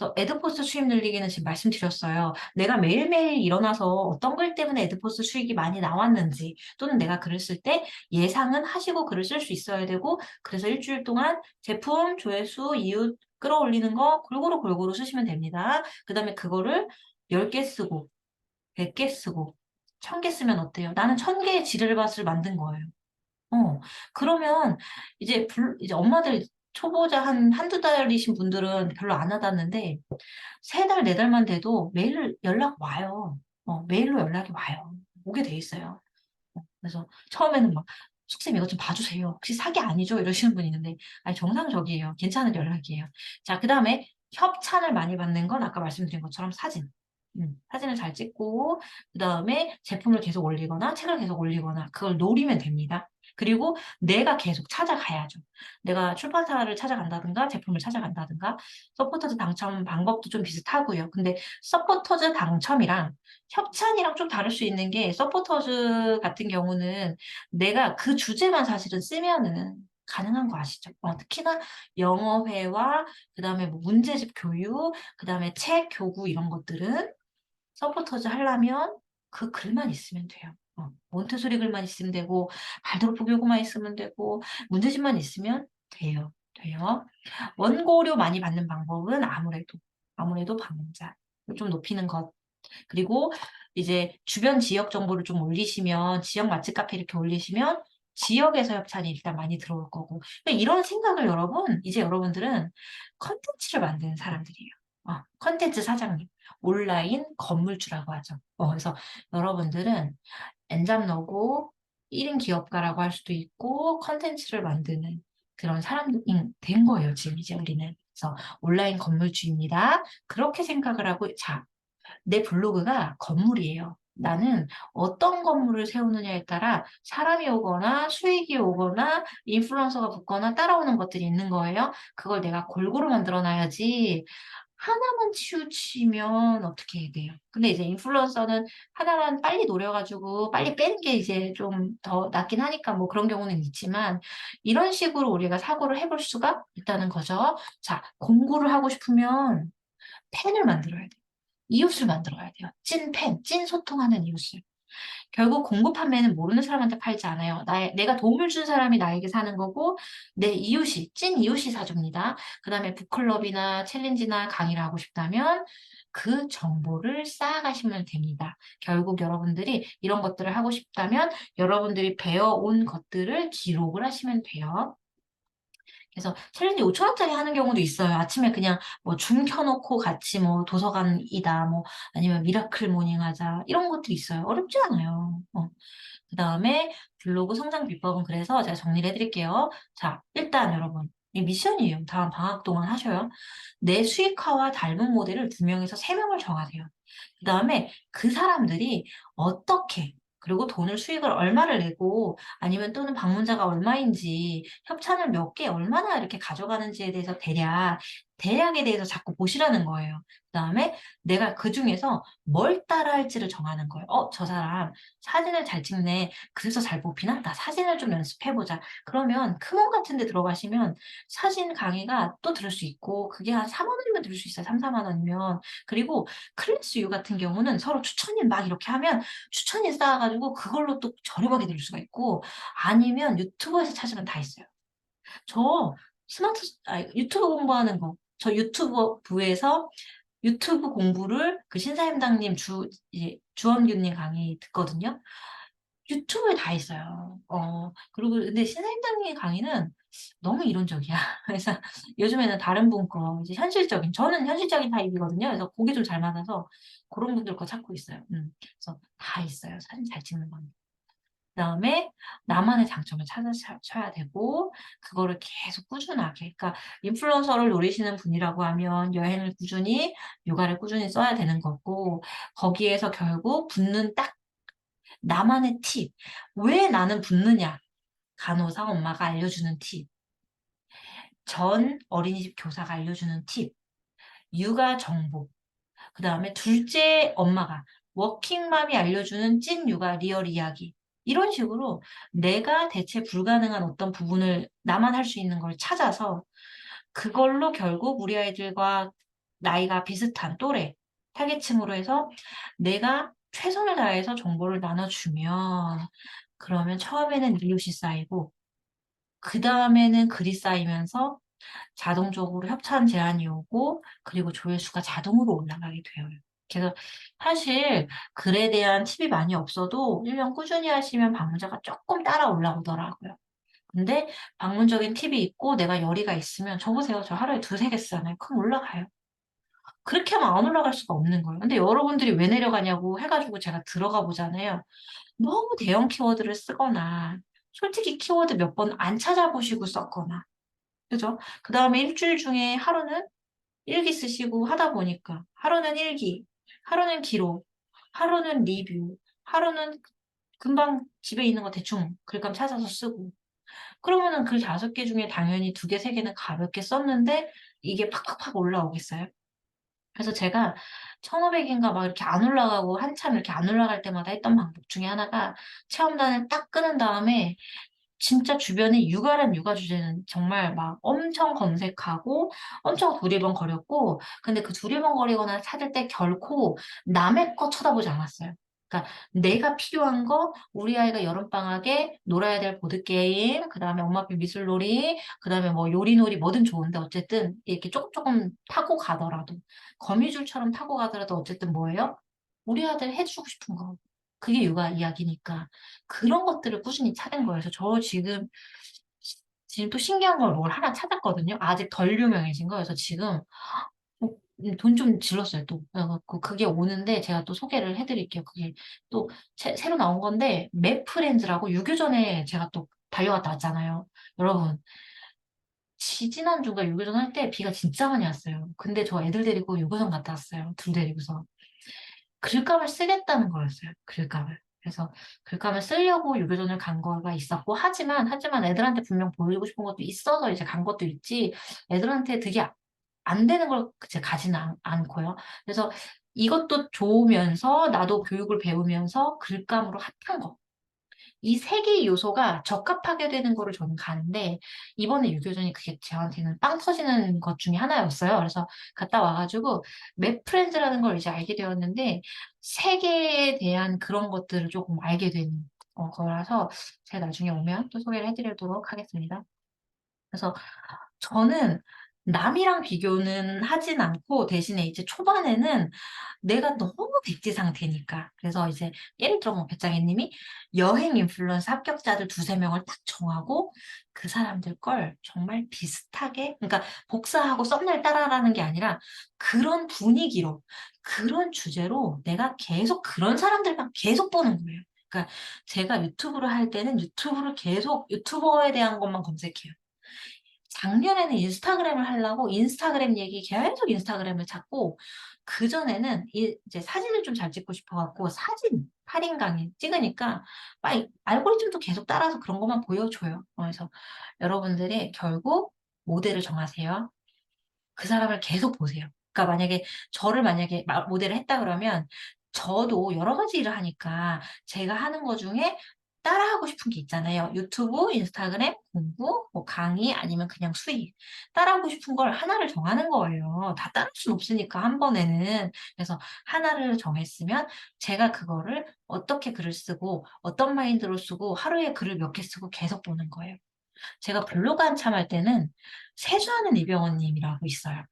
그래서 에드포스 수입 늘리기는 지금 말씀드렸어요. 내가 매일매일 일어나서 어떤 글 때문에 에드포스 수익이 많이 나왔는지 또는 내가 글을 쓸 때 예상은 하시고 글을 쓸 수 있어야 되고 그래서 일주일 동안 제품, 조회수, 이웃 끌어올리는 거 골고루 골고루 쓰시면 됩니다. 그 다음에 그거를 10개 쓰고 100개 쓰고 1000개 쓰면 어때요? 나는 1000개의 지뢰밭을 만든 거예요. 어, 그러면 이제 엄마들 초보자 한두 달이신 분들은 별로 안 와닿는데, 세 달, 네 달만 돼도 메일 연락 와요. 메일로 연락이 와요. 오게 돼 있어요. 그래서 처음에는 막, 숙쌤 이것 좀 봐주세요. 혹시 사기 아니죠? 이러시는 분이 있는데, 아니, 정상적이에요. 괜찮은 연락이에요. 자, 그 다음에 협찬을 많이 받는 건 아까 말씀드린 것처럼 사진. 사진을 잘 찍고, 그 다음에 제품을 계속 올리거나, 책을 계속 올리거나, 그걸 노리면 됩니다. 그리고 내가 계속 찾아가야죠. 내가 출판사를 찾아간다든가, 제품을 찾아간다든가, 서포터즈 당첨 방법도 좀 비슷하고요. 근데 서포터즈 당첨이랑 협찬이랑 좀 다를 수 있는 게 서포터즈 같은 경우는 내가 그 주제만 사실은 쓰면은 가능한 거 아시죠? 특히나 영어회화, 그 다음에 뭐 문제집 교육, 그 다음에 책, 교구 이런 것들은 서포터즈 하려면 그 글만 있으면 돼요. 몬테소리 글만 있으면 되고, 발드로프 교구만 있으면 되고, 문제집만 있으면 돼요. 돼요. 원고료 많이 받는 방법은 아무래도 방문자. 좀 높이는 것. 그리고 이제 주변 지역 정보를 좀 올리시면, 지역 맛집 카페 이렇게 올리시면, 지역에서 협찬이 일단 많이 들어올 거고. 그러니까 이런 생각을 이제 여러분들은 컨텐츠를 만드는 사람들이에요. 컨텐츠 사장님. 온라인 건물주라고 하죠. 그래서 여러분들은 엔잡러고 1인 기업가라고 할 수도 있고, 컨텐츠를 만드는 그런 사람이 된 거예요, 지금 이제 우리는. 그래서 온라인 건물주입니다. 그렇게 생각을 하고, 자, 내 블로그가 건물이에요. 나는 어떤 건물을 세우느냐에 따라 사람이 오거나 수익이 오거나 인플루언서가 붙거나 따라오는 것들이 있는 거예요. 그걸 내가 골고루 만들어 놔야지 하나만 치우치면 어떻게 해야 돼요? 근데 이제 인플루언서는 하나만 빨리 노려가지고 빨리 빼는 게 이제 좀 더 낫긴 하니까 뭐 그런 경우는 있지만 이런 식으로 우리가 사고를 해볼 수가 있다는 거죠. 자, 공부를 하고 싶으면 펜을 만들어야 돼요. 이웃을 만들어야 돼요. 찐 찐 소통하는 이웃을. 결국 공부 판매는 모르는 사람한테 팔지 않아요. 내가 도움을 준 사람이 나에게 사는 거고, 찐 이웃이 사줍니다. 그 다음에 북클럽이나 챌린지나 강의를 하고 싶다면 그 정보를 쌓아가시면 됩니다. 결국 여러분들이 이런 것들을 하고 싶다면 여러분들이 배워온 것들을 기록을 하시면 돼요. 그래서 챌린지 5천 원짜리 하는 경우도 있어요. 아침에 그냥 뭐 줌 켜놓고 같이 뭐 도서관이다, 뭐 아니면 미라클 모닝 하자 이런 것들이 있어요. 어렵지 않아요. 그 다음에 블로그 성장 비법은 그래서 제가 정리를 해드릴게요. 자, 일단 여러분 이 미션이에요. 다음 방학 동안 하셔요. 내 수익화와 닮은 모델을 2명에서 3명을 정하세요. 그 다음에 그 사람들이 어떻게 그리고 수익을 얼마를 내고 아니면 또는 방문자가 얼마인지 협찬을 몇 개 얼마나 이렇게 가져가는지에 대해서 대략에 대해서 자꾸 보시라는 거예요. 그다음에 내가 그중에서 뭘 따라 할지를 정하는 거예요. 저 사람 사진을 잘 찍네. 그래서 잘 뽑히나? 나 사진을 좀 연습해보자. 그러면 크몬 같은 데 들어가시면 사진 강의가 또 들을 수 있고 그게 한 4만 원이면 들을 수 있어요. 3, 4만 원이면. 그리고 클래스 U 같은 경우는 서로 추천인 막 이렇게 하면 추천인 쌓아가지고 그걸로 또 저렴하게 들을 수가 있고 아니면 유튜브에서 찾으면 다 있어요. 저 유튜브 공부하는 거. 저 유튜브 부에서 유튜브 공부를 그 신사임당님 이제 주원규님 강의 듣거든요. 유튜브에 다 있어요. 그리고 근데 신사임당님 강의는 너무 이론적이야. 그래서 요즘에는 다른 분 거, 이제 저는 현실적인 타입이거든요. 그래서 그게 좀 잘 맞아서 그런 분들 거 찾고 있어요. 그래서 다 있어요. 사진 잘 찍는 건. 그다음에 나만의 장점을 찾아셔야 되고 그거를 계속 꾸준하게 그러니까 인플루언서를 노리시는 분이라고 하면 여행을 꾸준히 육아를 꾸준히 써야 되는 거고 거기에서 결국 붙는 딱 나만의 팁. 왜 나는 붙느냐? 간호사 엄마가 알려주는 팁. 전 어린이집 교사가 알려주는 팁. 육아 정보. 그다음에 둘째 엄마가 워킹맘이 알려주는 찐 육아 리얼 이야기. 이런 식으로 내가 대체 불가능한 어떤 부분을 나만 할 수 있는 걸 찾아서 그걸로 결국 우리 아이들과 나이가 비슷한 또래 타겟층으로 해서 내가 최선을 다해서 정보를 나눠주면 그러면 처음에는 이웃이 쌓이고 그 다음에는 글이 쌓이면서 자동적으로 협찬 제한이 오고 그리고 조회수가 자동으로 올라가게 돼요. 그래서 사실 글에 대한 팁이 많이 없어도 1년 꾸준히 하시면 방문자가 조금 따라 올라오더라고요. 근데 방문적인 팁이 있고 내가 열의가 있으면 저 보세요. 저 하루에 두세 개 쓰잖아요. 그럼 올라가요. 그렇게 하면 안 올라갈 수가 없는 거예요. 근데 여러분들이 왜 내려가냐고 해가지고 제가 들어가 보잖아요. 너무 대형 키워드를 쓰거나 솔직히 키워드 몇 번 안 찾아보시고 썼거나 그죠? 그 다음에 일주일 중에 하루는 일기 쓰시고 하다 보니까 하루는 일기, 하루는 기록, 하루는 리뷰, 하루는 금방 집에 있는 거 대충 글감 찾아서 쓰고 그러면은 글 5개 중에 당연히 2개, 3개는 가볍게 썼는데 이게 팍팍팍 올라오겠어요? 그래서 제가 1500인가 막 이렇게 안 올라가고 한참 이렇게 안 올라갈 때마다 했던 방법 중에 하나가 체험단을 딱 끊은 다음에 진짜 주변에 육아란 육아 주제는 정말 막 엄청 검색하고 엄청 두리번거렸고 근데 그 두리번거리거나 찾을 때 결코 남의 거 쳐다보지 않았어요. 그러니까 내가 필요한 거 우리 아이가 여름방학에 놀아야 될 보드게임 그다음에 엄마 앞에 미술놀이 그다음에 뭐 요리놀이 뭐든 좋은데 어쨌든 이렇게 조금 조금 타고 가더라도 거미줄처럼 타고 가더라도 어쨌든 뭐예요? 우리 아들 해주고 싶은 거 그게 육아 이야기니까 그런 것들을 꾸준히 찾은 거예요. 그래서 저 지금 또 신기한 걸 뭘 하나 찾았거든요. 아직 덜 유명해진 거예요. 그래서 지금 돈 좀 질렀어요, 또. 그래갖고 그게 오는데 제가 또 소개를 해드릴게요. 그게 또 새로 나온 건데, 맵프렌즈라고 유교전에 제가 또 달려갔다 왔잖아요. 여러분, 지지난주가 유교전 할 때 비가 진짜 많이 왔어요. 근데 저 애들 데리고 유교전 갔다 왔어요. 둘 데리고서. 글감을 쓰겠다는 거였어요. 글감을. 그래서 글감을 쓰려고 유교전을 간 거가 있었고, 하지만 애들한테 분명 보여주고 싶은 것도 있어서 이제 간 것도 있지, 애들한테 되게 안 되는 걸 이제 가지는 않고요. 그래서 이것도 좋으면서 나도 교육을 배우면서 글감으로 핫한 거. 이 세 개의 요소가 적합하게 되는 거를 저는 가는데 이번에 유교전이 그게 저한테는 빵 터지는 것 중에 하나였어요. 그래서 갔다 와가지고 맵프렌즈라는 걸 이제 알게 되었는데 세계에 대한 그런 것들을 조금 알게 되는 거라서 제가 나중에 오면 또 소개를 해드리도록 하겠습니다. 그래서 저는 남이랑 비교는 하진 않고 대신에 이제 초반에는 내가 너무 백지 상태니까. 그래서 이제 예를 들어 뭐 배짱이님이 여행 인플루언서 합격자들 두세 명을 딱 정하고 그 사람들 걸 정말 비슷하게, 그러니까 복사하고 썸네일 따라라는 게 아니라 그런 분위기로, 그런 주제로 내가 계속 그런 사람들만 계속 보는 거예요. 그러니까 제가 유튜브를 할 때는 유튜브를 계속 유튜버에 대한 것만 검색해요. 작년에는 인스타그램을 하려고 인스타그램 얘기 계속 인스타그램을 찾고 그전에는 이제 사진을 좀 잘 찍고 싶어갖고 사진 할인 강의 찍으니까 막 알고리즘도 계속 따라서 그런 것만 보여줘요. 그래서 여러분들이 결국 모델을 정하세요. 그 사람을 계속 보세요. 그러니까 만약에 저를 만약에 모델을 했다 그러면 저도 여러 가지 일을 하니까 제가 하는 거 중에 따라하고 싶은 게 있잖아요. 유튜브, 인스타그램, 공부, 뭐 강의 아니면 그냥 수익. 따라하고 싶은 걸 하나를 정하는 거예요. 다 따를 순 없으니까 한 번에는. 그래서 하나를 정했으면 제가 그거를 어떻게 글을 쓰고 어떤 마인드로 쓰고 하루에 글을 몇 개 쓰고 계속 보는 거예요. 제가 블로그 한참 할 때는 세수하는 이병헌님이라고 있어요.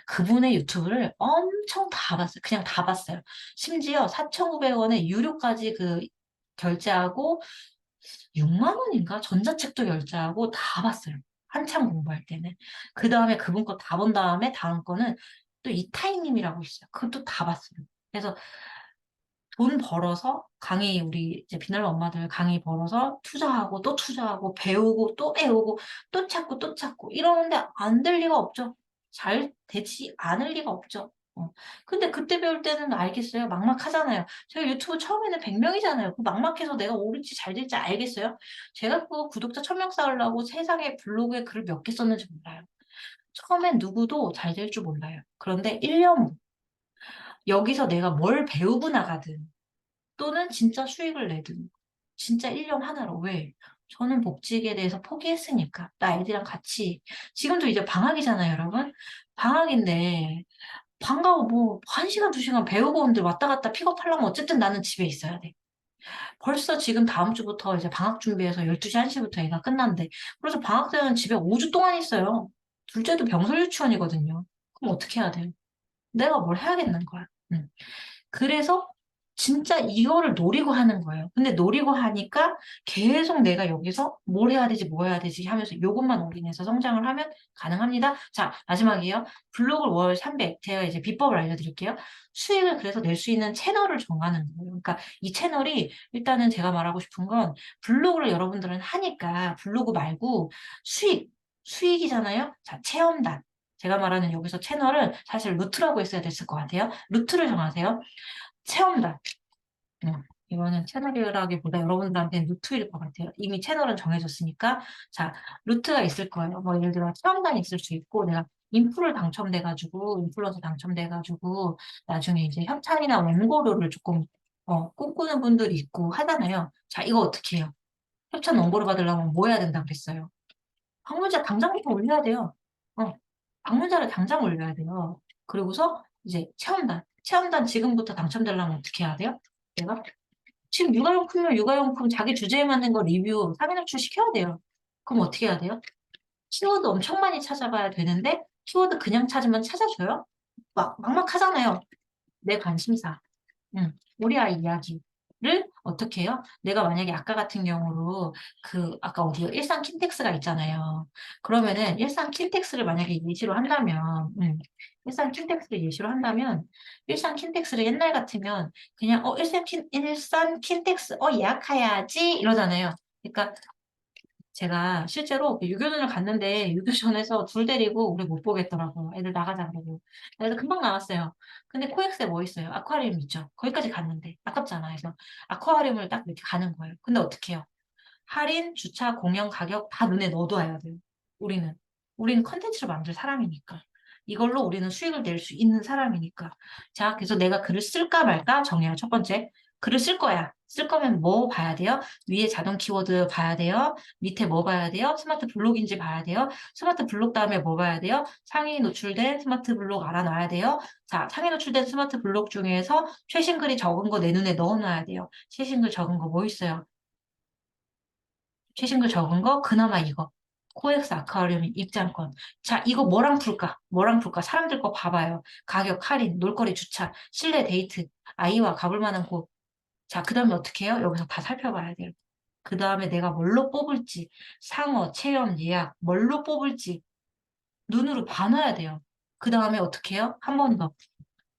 그분의 유튜브를 엄청 다 봤어요. 그냥 다 봤어요. 심지어 4,900원에 유료까지 결제하고 6만 원인가? 전자책도 결제하고 다 봤어요. 한참 공부할 때는. 그 다음에 그분 거 다 본 다음에 다음 거는 또 이타임님이라고 있어요. 그것도 다 봤어요. 그래서 돈 벌어서 강의 우리 이제 비날로 엄마들 강의 벌어서 투자하고 또 투자하고 배우고 또 배우고 또 찾고 또 찾고 이러는데 안 될 리가 없죠. 잘 되지 않을 리가 없죠. 근데 그때 배울 때는 알겠어요. 막막하잖아요. 제가 유튜브 처음에는 100명이잖아요. 그 막막해서 내가 옳을지 잘 될지 알겠어요. 제가 그 구독자 1000명 쌓으려고 세상에 블로그에 글을 몇 개 썼는지 몰라요. 처음엔 누구도 잘 될 줄 몰라요. 그런데 1년 후 여기서 내가 뭘 배우고 나가든 또는 진짜 수익을 내든 진짜 1년 하나로 왜? 저는 복직에 대해서 포기했으니까 나 애들이랑 같이 지금도 이제 방학이잖아요, 여러분. 방학인데 방과후 뭐, 1시간, 2시간 배우고 온들 왔다 갔다 픽업하려면 어쨌든 나는 집에 있어야 돼. 벌써 지금 다음 주부터 이제 방학 준비해서 12시, 1시부터 애가 끝난대. 그래서 방학 때는 집에 5주 동안 있어요. 둘째도 병설 유치원이거든요. 그럼 어떻게 해야 돼요? 내가 뭘 해야겠는 거야. 응. 그래서 진짜 이거를 노리고 하는 거예요. 근데 노리고 하니까 계속 내가 여기서 뭘 해야 되지, 뭐 해야 되지 하면서 이것만 올인해서 성장을 하면 가능합니다. 자, 마지막이에요. 블로그 월 300. 제가 이제 비법을 알려드릴게요. 수익을 그래서 낼 수 있는 채널을 정하는 거예요. 그러니까 이 채널이 일단은 제가 말하고 싶은 건 블로그를 여러분들은 하니까 블로그 말고 수익이잖아요. 자, 체험단. 제가 말하는 여기서 채널은 사실 루트라고 했어야 됐을 것 같아요. 루트를 정하세요. 체험단. 이거는 채널이라기보다 여러분들한테는 루트일 것 같아요. 이미 채널은 정해졌으니까. 자, 루트가 있을 거예요. 뭐 예를 들어 체험단이 있을 수 있고, 내가 인프를 당첨돼가지고, 인플루언서 당첨돼가지고, 나중에 이제 협찬이나 원고료를 조금, 꿈꾸는 분들이 있고 하잖아요. 자, 이거 어떻게 해요? 협찬 원고를 받으려면 뭐 해야 된다 그랬어요? 방문자 당장부터 올려야 돼요. 어, 방문자를 당장 올려야 돼요. 그리고서 이제 체험단 지금부터 당첨되려면 어떻게 해야 돼요? 내가 지금 육아용품이면 육아용품 자기 주제에 맞는 거 리뷰 상위 노출 시켜야 돼요. 그럼 어떻게 해야 돼요? 키워드 엄청 많이 찾아봐야 되는데 키워드 그냥 찾으면 찾아줘요? 막막하잖아요. 내 관심사. 우리 아이 이야기를 어떻게 해요? 내가 만약에 아까 같은 경우로 아까 어디요? 일산 킨텍스가 있잖아요. 그러면은 일산 킨텍스를 만약에 예시로 한다면, 일산 킨텍스를 예시로 한다면, 일산 킨텍스를 옛날 같으면 그냥, 일산 킨텍스, 예약해야지 이러잖아요. 그러니까 제가 실제로 유교전을 갔는데 유교전에서 둘 데리고 우리 못 보겠더라고요. 애들 나가자 그러고. 그래서 금방 나왔어요. 근데 코엑스에 뭐 있어요? 아쿠아리움 있죠. 거기까지 갔는데 아깝잖아. 그래서 아쿠아리움을 딱 이렇게 가는 거예요. 근데 어떻게 해요? 할인, 주차, 공연 가격 다 눈에 넣어둬야 돼요. 우리는. 우리는 컨텐츠를 만들 사람이니까. 이걸로 우리는 수익을 낼 수 있는 사람이니까. 자, 그래서 내가 글을 쓸까 말까 정해요. 첫 번째. 글을 쓸 거야. 쓸 거면 뭐 봐야 돼요? 위에 자동 키워드 봐야 돼요. 밑에 뭐 봐야 돼요? 스마트 블록인지 봐야 돼요. 스마트 블록 다음에 뭐 봐야 돼요? 상위 노출된 스마트 블록 알아놔야 돼요. 자, 상위 노출된 스마트 블록 중에서 최신 글이 적은 거 내 눈에 넣어놔야 돼요. 최신 글 적은 거 뭐 있어요? 최신 글 적은 거 그나마 이거 코엑스 아쿠아리움 입장권. 자, 이거 뭐랑 풀까? 뭐랑 풀까? 사람들 거 봐봐요. 가격, 할인, 놀거리 주차, 실내 데이트, 아이와 가볼 만한 곳. 자, 그 다음에 어떻게 해요? 여기서 다 살펴봐야 돼요. 그 다음에 내가 뭘로 뽑을지, 상어, 체험, 예약, 뭘로 뽑을지 눈으로 봐놔야 돼요. 그 다음에 어떻게 해요? 한 번 더.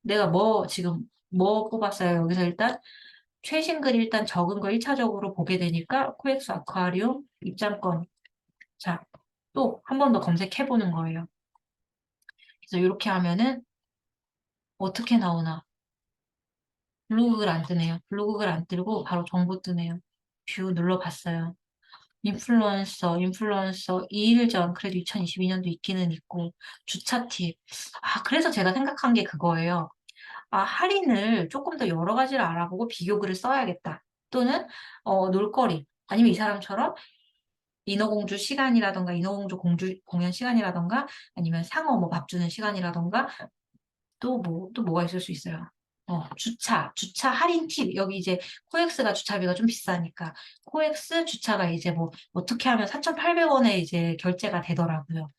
내가 지금 뭐 뽑았어요? 여기서 일단 최신 글 일단 적은 거 1차적으로 보게 되니까 코엑스 아쿠아리움 입장권. 자, 또 한 번 더 검색해 보는 거예요. 그래서 이렇게 하면은 어떻게 나오나? 블로그를 안 뜨네요. 블로그를 안 뜨고 바로 정보 뜨네요. 뷰 눌러봤어요. 인플루언서 2일 전, 그래도 2022년도 있기는 있고, 주차 팁. 아, 그래서 제가 생각한 게 그거예요. 아, 할인을 조금 더 여러 가지를 알아보고 비교글을 써야겠다. 또는, 놀거리. 아니면 이 사람처럼 인어공주 시간이라던가, 인어공주 공연 시간이라던가, 아니면 상어 뭐 밥 주는 시간이라던가, 또 뭐가 있을 수 있어요. 주차 할인 팁. 여기 이제 코엑스가 주차비가 좀 비싸니까. 코엑스 주차가 이제 뭐, 어떻게 하면 4,800원에 이제 결제가 되더라고요.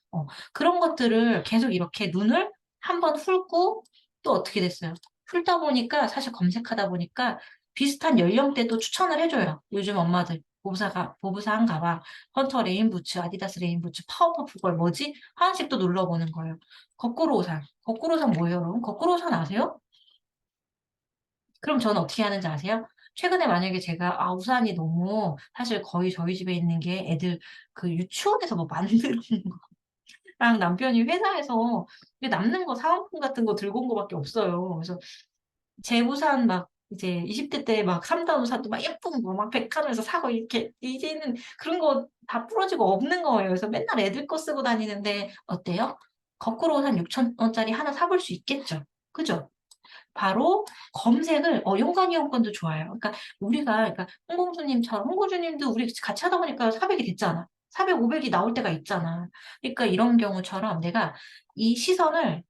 그런 것들을 계속 이렇게 눈을 한번 훑고 또 어떻게 됐어요? 풀다 보니까 사실 검색하다 보니까 비슷한 연령대도 추천을 해줘요. 요즘 엄마들. 보부사한가 봐. 헌터 레인부츠, 아디다스 레인부츠, 파워퍼프걸 뭐지? 하나씩 또 눌러보는 거예요. 거꾸로 우산. 거꾸로 우산 뭐예요, 여러분? 거꾸로 우산 아세요? 그럼 저는 어떻게 하는지 아세요? 최근에 만약에 제가, 우산이 너무, 사실 거의 저희 집에 있는 게 애들 그 유치원에서 뭐 만드는 거랑 남편이 회사에서 이게 남는 거, 사은품 같은 거 들고 온 거밖에 없어요. 그래서 제 우산 막, 이제 20대 때 막 3단 우산도 막 예쁜 거 막 백화점에서 사고 이렇게 이제는 그런 거 다 부러지고 없는 거예요. 그래서 맨날 애들 거 쓰고 다니는데 어때요? 거꾸로 한 6,000원짜리 하나 사볼 수 있겠죠? 그죠? 바로 검색을 연관이용권도 좋아요. 그러니까 그러니까 홍공주님도 우리 같이 하다 보니까 400이 됐잖아. 400, 500이 나올 때가 있잖아. 그러니까 이런 경우처럼 내가 이 시선을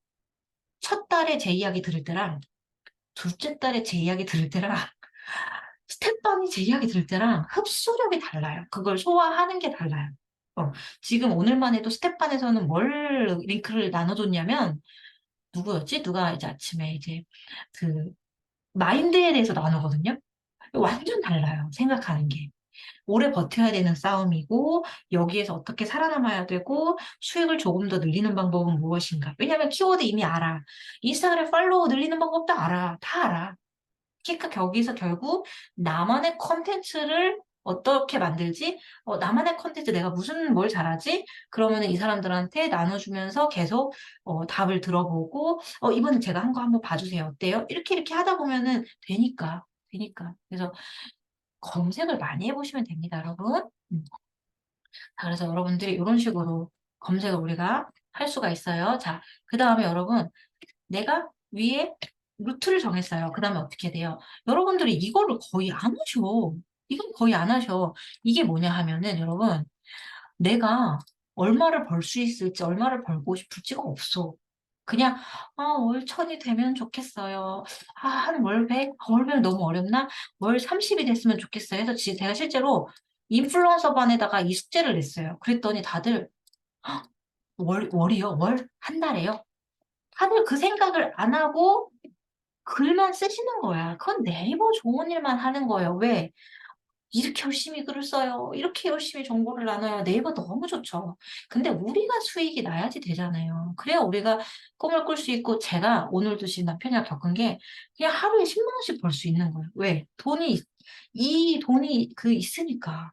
첫 달에 제 이야기 들을 때랑 둘째 달에 제 이야기 들을 때랑 스텝반이 제 이야기 들을 때랑 흡수력이 달라요. 그걸 소화하는 게 달라요. 어, 지금 오늘만 해도 스텝반에서는 뭘 링크를 나눠줬냐면 누구였지? 누가 이제 아침에 이제 그 마인드에 대해서 나누거든요. 완전 달라요. 생각하는 게. 오래 버텨야 되는 싸움이고 여기에서 어떻게 살아남아야 되고 수익을 조금 더 늘리는 방법은 무엇인가. 왜냐하면 키워드 이미 알아. 인스타그램 팔로우 늘리는 방법도 알아. 다 알아. 그러니까 거기서 결국 나만의 컨텐츠를 어떻게 만들지? 나만의 컨텐츠 내가 무슨 뭘 잘하지? 그러면 이 사람들한테 나눠주면서 계속 답을 들어보고 이번에 제가 한 거 한번 봐주세요. 어때요? 이렇게 이렇게 하다 보면은 되니까. 그래서 검색을 많이 해보시면 됩니다, 여러분. 자, 그래서 여러분들이 이런 식으로 검색을 우리가 할 수가 있어요. 자, 그 다음에 여러분 내가 위에 루트를 정했어요. 그 다음에 어떻게 돼요? 여러분들이 이거를 거의 안 하셔. 이건 거의 안 하셔. 이게 뭐냐 하면은 여러분, 내가 얼마를 벌 수 있을지, 얼마를 벌고 싶을지가 없어. 그냥, 월 천이 되면 좋겠어요. 한 월 백? 월 백 너무 어렵나? 월 30이 됐으면 좋겠어요. 해서 제가 실제로 인플루언서 반에다가 이 숙제를 냈어요. 그랬더니 다들, 월이요? 월? 한 달에요? 다들 그 생각을 안 하고 글만 쓰시는 거야. 그건 네이버 좋은 일만 하는 거예요. 왜? 이렇게 열심히 글을 써요. 이렇게 열심히 정보를 나눠요. 네이버 너무 좋죠. 근데 우리가 수익이 나야지 되잖아요. 그래야 우리가 꿈을 꿀 수 있고 제가 오늘도 지금 남편이랑 겪은 게 그냥 하루에 10만 원씩 벌 수 있는 거예요. 왜? 이 돈이 있으니까.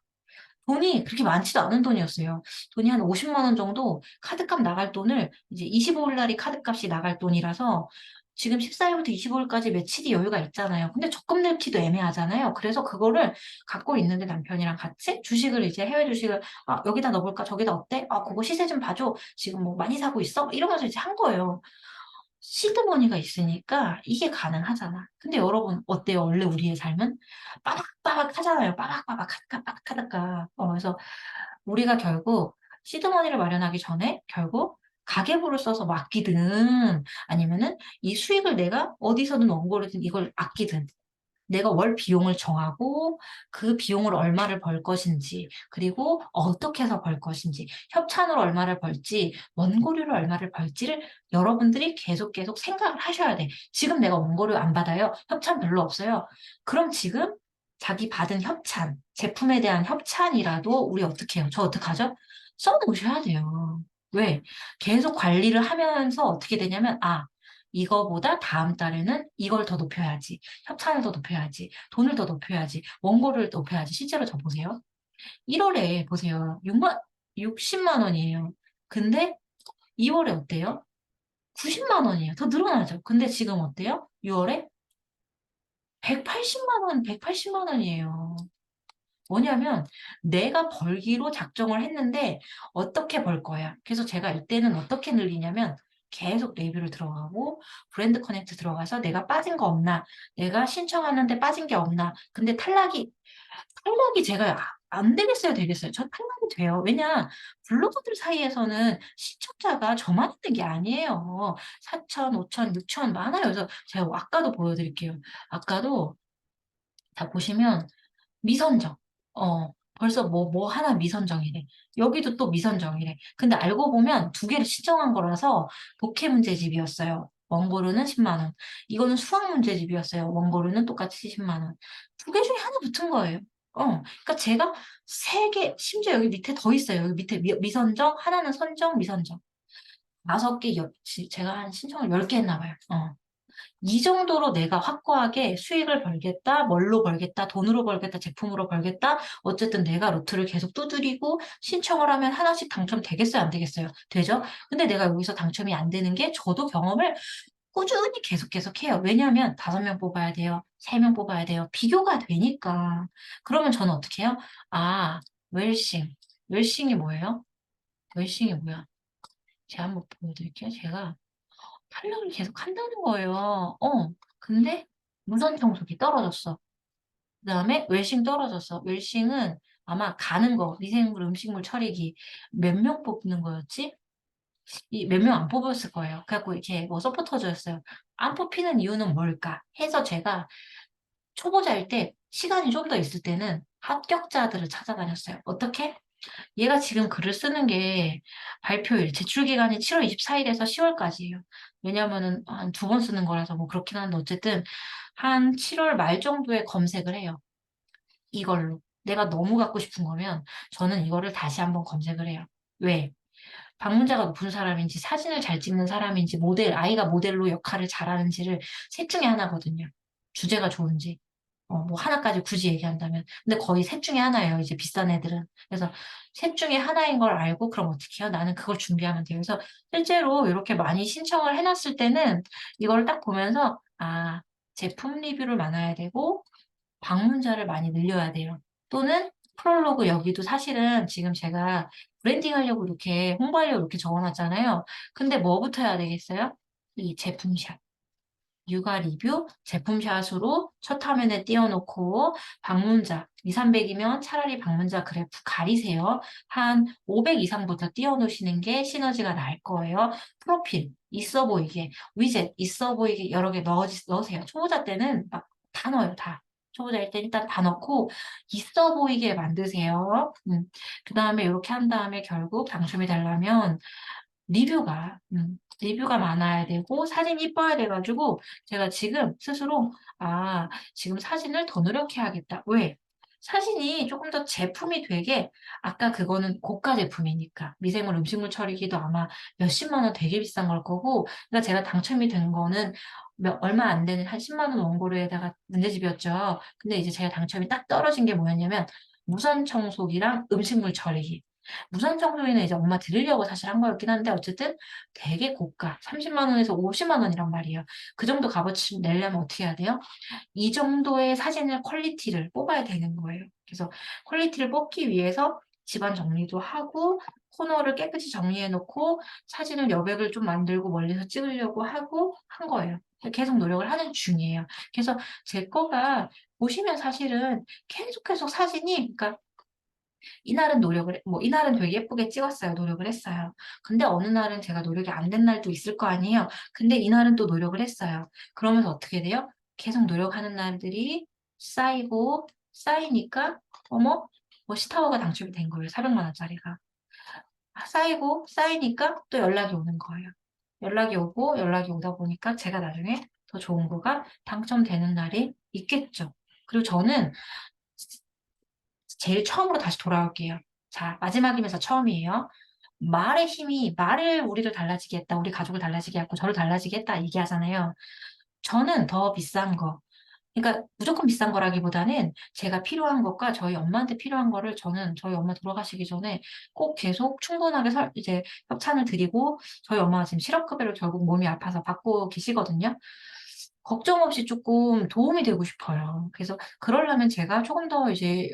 돈이 그렇게 많지도 않은 돈이었어요. 돈이 한 50만 원 정도 카드값 나갈 돈을 이제 25일 날이 카드값이 나갈 돈이라서 지금 14일부터 25일까지 며칠이 여유가 있잖아요. 근데 적금 넣기도 애매하잖아요. 그래서 그거를 갖고 있는데 남편이랑 같이 주식을 이제 해외 주식을 여기다 넣어볼까 저기다 어때? 그거 시세 좀 봐줘. 지금 뭐 많이 사고 있어? 이러면서 이제 한 거예요. 시드머니가 있으니까 이게 가능하잖아. 근데 여러분 어때요? 원래 우리의 삶은 빠박빠박 하잖아요. 빠박빠박 하다가 그래서 우리가 결국 시드머니를 마련하기 전에 결국 가계부를 써서 맡기든 아니면은 이 수익을 내가 어디서든 원고르든 이걸 아끼든 내가 월 비용을 정하고 그 비용을 얼마를 벌 것인지, 그리고 어떻게 해서 벌 것인지, 협찬으로 얼마를 벌지, 원고료를 얼마를 벌지를 여러분들이 계속 생각을 하셔야 돼. 지금 내가 원고료 안 받아요. 협찬 별로 없어요. 그럼 지금 자기 받은 협찬, 제품에 대한 협찬이라도 우리 어떻게 해요? 저 어떡하죠? 써놓으셔야 돼요. 왜? 계속 관리를 하면서 어떻게 되냐면, 이거보다 다음 달에는 이걸 더 높여야지. 협찬을 더 높여야지. 돈을 더 높여야지. 원고를 높여야지. 실제로 저 보세요. 1월에 보세요. 60만 원이에요. 근데 2월에 어때요? 90만 원이에요. 더 늘어나죠. 근데 지금 어때요? 6월에 180만 원, 180만 원이에요. 뭐냐면 내가 벌기로 작정을 했는데 어떻게 벌 거야. 그래서 제가 이때는 어떻게 늘리냐면 계속 레비ュ를 들어가고 브랜드 커넥트 들어가서 내가 빠진 거 없나, 내가 신청하는데 빠진 게 없나. 근데 탈락이 제가 안 되겠어요, 되겠어요. 저 탈락이 돼요. 왜냐, 블로거들 사이에서는 시청자가 저만 있는 게 아니에요. 4천, 5천, 6천 많아요. 그래서 제가 아까도 보여드릴게요. 아까도 다 보시면 미선정. 벌써 뭐 하나 미선정이래. 여기도 또 미선정이래. 근데 알고 보면 두 개를 시정한 거라서 독해 문제집이었어요. 원고료는 10만 원. 이거는 수학 문제집이었어요. 원고료는 똑같이 10만 원. 두 개 중에 하나 붙은 거예요. 그러니까 제가 세 개, 심지어 여기 밑에 더 있어요. 여기 밑에 미선정, 하나는 선정, 미선정. 다섯 개, 제가 한 신청을 10개 했나 봐요. 이 정도로 내가 확고하게 수익을 벌겠다, 뭘로 벌겠다, 돈으로 벌겠다, 제품으로 벌겠다. 어쨌든 내가 루트를 계속 두드리고 신청을 하면 하나씩 당첨되겠어요, 안 되겠어요? 되죠? 근데 내가 여기서 당첨이 안 되는 게 저도 경험을 꾸준히 계속 해요. 왜냐하면 5명 뽑아야 돼요. 3명 뽑아야 돼요. 비교가 되니까. 그러면 저는 어떻게 해요? 웰싱. 웰싱이 뭐예요? 웰싱이 뭐야? 제가 한번 보여드릴게요. 제가 탄력을 계속 한다는 거예요. 근데 무선 청소기 떨어졌어. 그다음에 웰싱 떨어졌어. 웰싱은 아마 가는 거, 미생물 음식물 처리기 몇 명 뽑는 거였지? 몇 명 안 뽑았을 거예요. 그래갖고 이렇게 뭐 서포터즈였어요. 안 뽑히는 이유는 뭘까? 해서 제가 초보자일 때 시간이 좀 더 있을 때는 합격자들을 찾아다녔어요. 어떻게? 얘가 지금 글을 쓰는 게 발표일, 제출 기간이 7월 24일에서 10월까지예요. 왜냐면은 한 두 번 쓰는 거라서 뭐 그렇긴 한데 어쨌든 한 7월 말 정도에 검색을 해요. 이걸로. 내가 너무 갖고 싶은 거면 저는 이거를 다시 한번 검색을 해요. 왜? 방문자가 높은 사람인지 사진을 잘 찍는 사람인지 아이가 모델로 역할을 잘하는지를 셋 중에 하나거든요. 주제가 좋은지. 뭐 하나까지 굳이 얘기한다면. 근데 거의 셋 중에 하나예요. 이제 비싼 애들은. 그래서 셋 중에 하나인 걸 알고 그럼 어떻게 해요? 나는 그걸 준비하면 돼요. 그래서 실제로 이렇게 많이 신청을 해놨을 때는 이걸 딱 보면서 제품 리뷰를 많아야 되고 방문자를 많이 늘려야 돼요. 또는 프롤로그 여기도 사실은 지금 제가 브랜딩 하려고 이렇게 홍보하려고 이렇게 적어놨잖아요. 근데 뭐부터 해야 되겠어요? 이 제품샷. 육아 리뷰, 제품샷으로 첫 화면에 띄워놓고 방문자 2, 300이면 차라리 방문자 그래프 가리세요. 한 500 이상부터 띄워놓으시는 게 시너지가 날 거예요. 프로필 있어 보이게, 위젯 있어 보이게 여러 개 넣으세요. 초보자 때는 막 다 넣어요, 다. 초보자일 때 일단 다 넣고 있어 보이게 만드세요. 그 다음에 이렇게 한 다음에 결국 당첨이 되려면 리뷰가 많아야 되고 사진이 이뻐야 돼가지고 제가 지금 스스로 지금 사진을 더 노력해야겠다. 왜? 사진이 조금 더 제품이 되게 아까 그거는 고가 제품이니까 미생물 음식물 처리기도 아마 몇십만 원 되게 비싼 걸 거고 그러니까 제가 당첨이 된 거는 얼마 안 되는 한 10만 원 원고료에다가 문제집이었죠. 근데 이제 제가 당첨이 딱 떨어진 게 뭐였냐면 무선 청소기랑 음식물 처리기. 무선 청소기는 이제 엄마 드리려고 사실 한 거였긴 한데 어쨌든 되게 고가 30만 원에서 50만 원이란 말이에요. 그 정도 값어치 내려면 어떻게 해야 돼요? 이 정도의 사진을 퀄리티를 뽑아야 되는 거예요. 그래서 퀄리티를 뽑기 위해서 집안 정리도 하고 코너를 깨끗이 정리해 놓고 사진을 여백을 좀 만들고 멀리서 찍으려고 하고 한 거예요. 계속 노력을 하는 중이에요. 그래서 제 거가 보시면 사실은 계속 사진이 그러니까 이날은 되게 예쁘게 찍었어요. 노력을 했어요. 근데 어느 날은 제가 노력이 안 된 날도 있을 거 아니에요. 근데 이날은 또 노력을 했어요. 그러면서 어떻게 돼요? 계속 노력하는 날들이 쌓이니까, 어머, 시타워가 당첨이 된 거예요. 400만 원짜리가. 쌓이니까 또 연락이 오는 거예요. 연락이 오다 보니까 제가 나중에 더 좋은 거가 당첨되는 날이 있겠죠. 그리고 저는 제일 처음으로 다시 돌아올게요. 자, 마지막이면서 처음이에요. 말을 우리를 달라지게 했다. 우리 가족을 달라지게 했고, 저를 달라지게 했다. 얘기하잖아요. 저는 더 비싼 거. 그러니까 무조건 비싼 거라기보다는 제가 필요한 것과 저희 엄마한테 필요한 거를 저는 저희 엄마 돌아가시기 전에 꼭 계속 충분하게 이제 협찬을 드리고 저희 엄마가 지금 실업급여를 결국 몸이 아파서 받고 계시거든요. 걱정 없이 조금 도움이 되고 싶어요. 그래서 그러려면 제가 조금 더 이제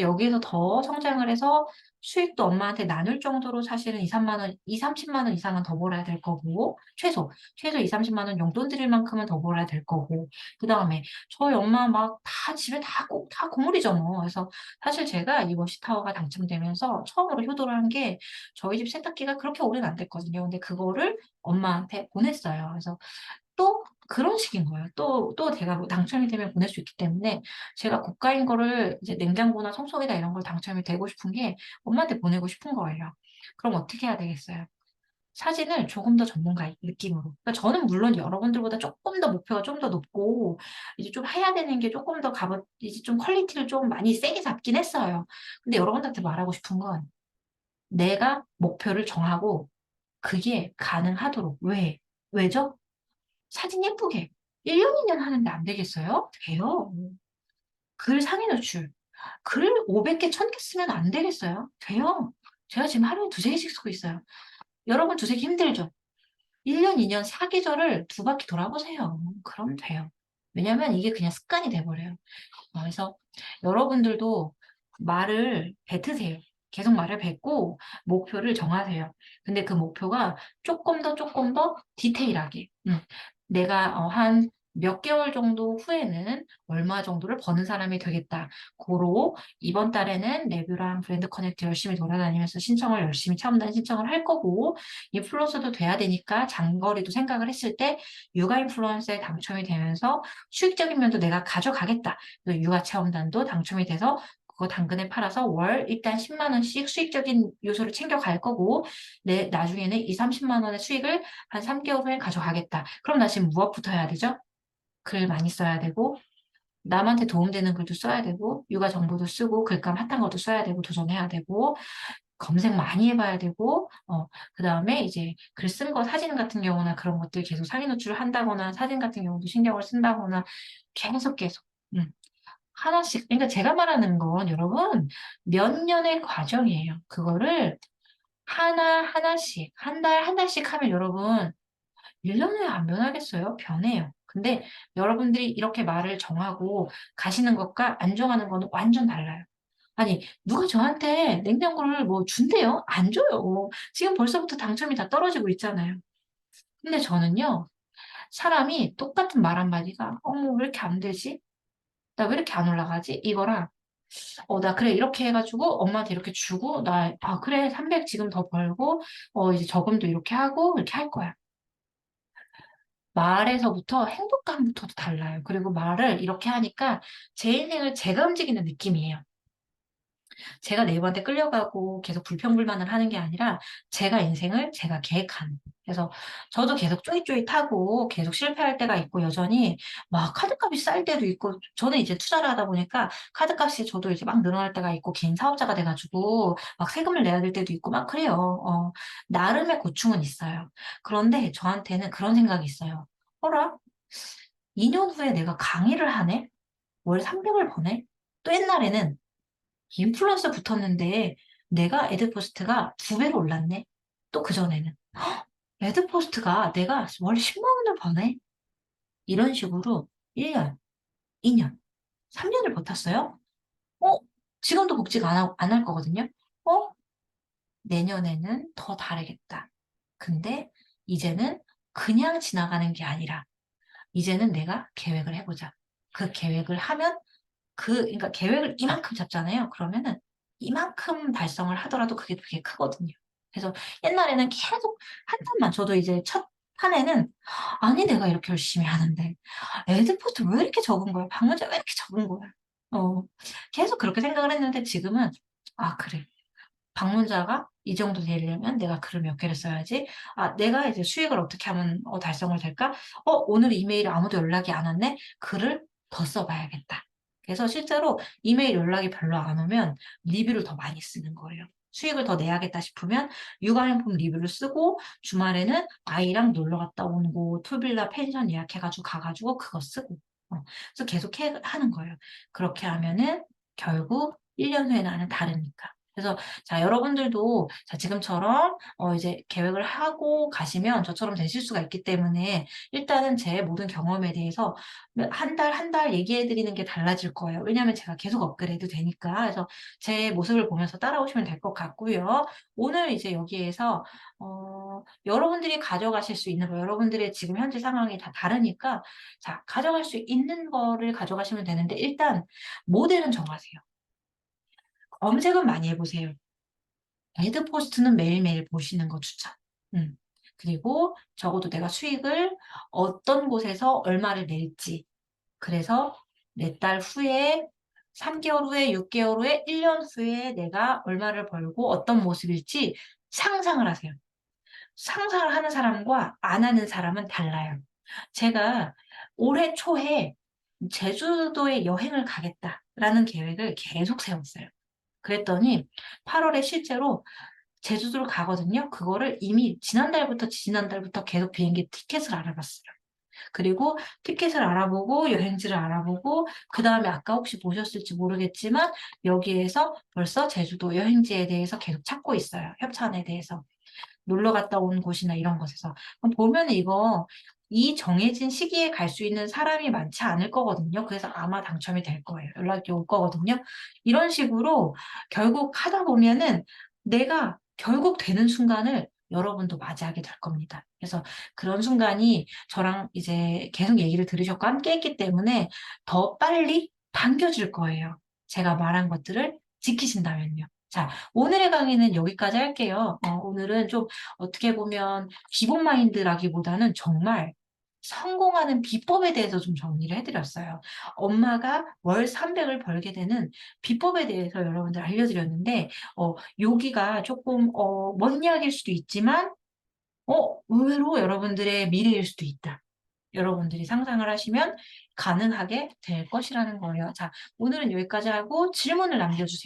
여기에서 더 성장을 해서 수익도 엄마한테 나눌 정도로 사실은 2, 3만 원, 2, 30만 원 이상은 더 벌어야 될 거고, 최소 2, 30만 원 용돈 드릴 만큼은 더 벌어야 될 거고, 그 다음에 저희 엄마 막 다 집에 다 고물이죠 뭐. 그래서 사실 제가 이 워시타워가 당첨되면서 처음으로 효도를 한 게 저희 집 세탁기가 그렇게 오래는 안 됐거든요. 근데 그거를 엄마한테 보냈어요. 그래서 또 그런 식인 거예요. 또 제가 뭐 당첨이 되면 보낼 수 있기 때문에 제가 고가인 거를 이제 냉장고나 청소기나 이런 걸 당첨이 되고 싶은 게 엄마한테 보내고 싶은 거예요. 그럼 어떻게 해야 되겠어요? 사진을 조금 더 전문가 느낌으로. 그러니까 저는 물론 여러분들보다 조금 더 목표가 좀 더 높고 이제 좀 해야 되는 게 조금 더 이제 좀 퀄리티를 좀 많이 세게 잡긴 했어요. 근데 여러분들한테 말하고 싶은 건 내가 목표를 정하고 그게 가능하도록. 왜죠? 사진 예쁘게 1년, 2년 하는데 안 되겠어요? 돼요. 글 상위 노출. 글 500개, 1000개 쓰면 안 되겠어요? 돼요. 제가 지금 하루에 두세 개씩 쓰고 있어요. 여러분 두세 개 힘들죠? 1년, 2년 사계절을 두 바퀴 돌아보세요. 그럼 돼요. 왜냐면 이게 그냥 습관이 돼버려요. 그래서 여러분들도 말을 뱉으세요. 계속 말을 뱉고 목표를 정하세요. 근데 그 목표가 조금 더 디테일하게. 내가 몇 개월 정도 후에는 얼마 정도를 버는 사람이 되겠다. 고로 이번 달에는 레뷰랑 브랜드 커넥트 열심히 돌아다니면서 신청을 열심히 차원단 신청을 할 거고 인플루언서도 돼야 되니까 장거리도 생각을 했을 때 육아 인플루언서에 당첨이 되면서 수익적인 면도 내가 가져가겠다. 그래서 육아 체험단도 당첨이 돼서 그거 당근에 팔아서 월 일단 10만 원씩 수익적인 요소를 챙겨갈 거고 나중에는 2, 30만 원의 수익을 한 3개월 후에 가져가겠다. 그럼 나 지금 무엇부터 해야 되죠? 글 많이 써야 되고, 남한테 도움되는 글도 써야 되고, 육아 정보도 쓰고, 글감 핫한 것도 써야 되고, 도전해야 되고, 검색 많이 해봐야 되고, 그 다음에 이제 글 쓴 거 사진 같은 경우나 그런 것들 계속 상위 노출을 한다거나, 사진 같은 경우도 신경을 쓴다거나, 계속, 음, 하나씩. 그러니까 제가 말하는 건 여러분, 몇 년의 과정이에요. 그거를 하나씩, 한 달, 한 달씩 하면 여러분, 1년 후에 안 변하겠어요? 변해요. 근데 여러분들이 이렇게 말을 정하고 가시는 것과 안 정하는 거는 완전 달라요. 아니, 누가 저한테 냉장고를 뭐 준대요? 안 줘요. 지금 벌써부터 당첨이 다 떨어지고 있잖아요. 근데 저는요, 사람이 똑같은 말 한마디가, 어머, 왜 이렇게 안 되지? 나 왜 이렇게 안 올라가지? 이거랑, 나 그래, 이렇게 해가지고 엄마한테 이렇게 주고, 그래, 300 지금 더 벌고, 이제 저금도 이렇게 하고, 이렇게 할 거야. 말에서부터 행동감부터도 달라요. 그리고 말을 이렇게 하니까 제 인생을 제가 움직이는 느낌이에요. 제가 네이버한테 끌려가고 계속 불평불만을 하는 게 아니라 제가 인생을 제가 계획하는. 그래서 저도 계속 쪼릿쪼릿하고 계속 실패할 때가 있고 여전히 막 카드값이 쌀 때도 있고 저는 이제 투자를 하다 보니까 카드값이 저도 이제 막 늘어날 때가 있고 개인 사업자가 돼가지고 막 세금을 내야 될 때도 있고 막 그래요. 나름의 고충은 있어요. 그런데 저한테는 그런 생각이 있어요. 어라? 2년 후에 내가 강의를 하네? 월 300을 버네? 또 옛날에는 인플루언서 붙었는데 내가 애드포스트가 2배로 올랐네? 또 그전에는 애드포스트가 내가 월 10만 원을 버네? 이런 식으로 1년, 2년, 3년을 버텼어요? 어? 지금도 복직 안 할 거거든요? 어? 내년에는 더 다르겠다. 근데 이제는 그냥 지나가는 게 아니라 이제는 내가 계획을 해보자. 그 계획을 하면 그러니까 계획을 이만큼 잡잖아요. 그러면은 이만큼 달성을 하더라도 그게 되게 크거든요. 그래서 옛날에는 계속 한 탄만, 저도 이제 첫 탄에는, 아니, 내가 이렇게 열심히 하는데, 에드포스트 왜 이렇게 적은 거야? 방문자 왜 이렇게 적은 거야? 어, 계속 그렇게 생각을 했는데 지금은, 그래. 방문자가 이 정도 되려면 내가 글을 몇 개를 써야지. 내가 이제 수익을 어떻게 하면 달성을 될까? 오늘 이메일에 아무도 연락이 안 왔네? 글을 더 써봐야겠다. 그래서 실제로 이메일 연락이 별로 안 오면 리뷰를 더 많이 쓰는 거예요. 수익을 더 내야겠다 싶으면 육아용품 리뷰를 쓰고 주말에는 아이랑 놀러 갔다 온 곳, 풀빌라 펜션 예약해가지고 가가지고 그거 쓰고. 그래서 계속 하는 거예요. 그렇게 하면은 결국 1년 후에 나는 다르니까. 그래서 자, 여러분들도 자, 지금처럼 이제 계획을 하고 가시면 저처럼 되실 수가 있기 때문에 일단은 제 모든 경험에 대해서 한 달 한 달 얘기해 드리는 게 달라질 거예요. 왜냐하면 제가 계속 업그레이드 되니까. 그래서 제 모습을 보면서 따라오시면 될 것 같고요. 오늘 이제 여기에서 여러분들이 가져가실 수 있는 거, 여러분들의 지금 현재 상황이 다 다르니까 자, 가져갈 수 있는 거를 가져가시면 되는데 일단 모델은 정하세요. 검색은 많이 해보세요. 헤드포스트는 매일매일 보시는 거 추천. 음. 그리고 적어도 내가 수익을 어떤 곳에서 얼마를 낼지. 그래서 몇 달 후에, 3개월 후에, 6개월 후에, 1년 후에 내가 얼마를 벌고 어떤 모습일지 상상을 하세요. 상상을 하는 사람과 안 하는 사람은 달라요. 제가 올해 초에 제주도에 여행을 가겠다라는 계획을 계속 세웠어요. 그랬더니 8월에 실제로 제주도를 가거든요. 그거를 이미 지난달부터 계속 비행기 티켓을 알아봤어요. 그리고 티켓을 알아보고 여행지를 알아보고 그다음에 아까 혹시 보셨을지 모르겠지만 여기에서 벌써 제주도 여행지에 대해서 계속 찾고 있어요. 협찬에 대해서. 놀러 갔다 온 곳이나 이런 곳에서. 그럼 보면 이거 이 정해진 시기에 갈 수 있는 사람이 많지 않을 거거든요. 그래서 아마 당첨이 될 거예요. 연락이 올 거거든요. 이런 식으로 결국 하다 보면은 내가 결국 되는 순간을 여러분도 맞이하게 될 겁니다. 그래서 그런 순간이 저랑 이제 계속 얘기를 들으셨고 함께 했기 때문에 더 빨리 당겨질 거예요. 제가 말한 것들을 지키신다면요. 자, 오늘의 강의는 여기까지 할게요. 오늘은 좀 어떻게 보면 기본 마인드라기보다는 정말 성공하는 비법에 대해서 좀 정리를 해드렸어요. 엄마가 월 300을 벌게 되는 비법에 대해서 여러분들 알려드렸는데, 여기가 조금, 먼 이야기일 수도 있지만, 의외로 여러분들의 미래일 수도 있다. 여러분들이 상상을 하시면 가능하게 될 것이라는 거예요. 자, 오늘은 여기까지 하고 질문을 남겨주세요.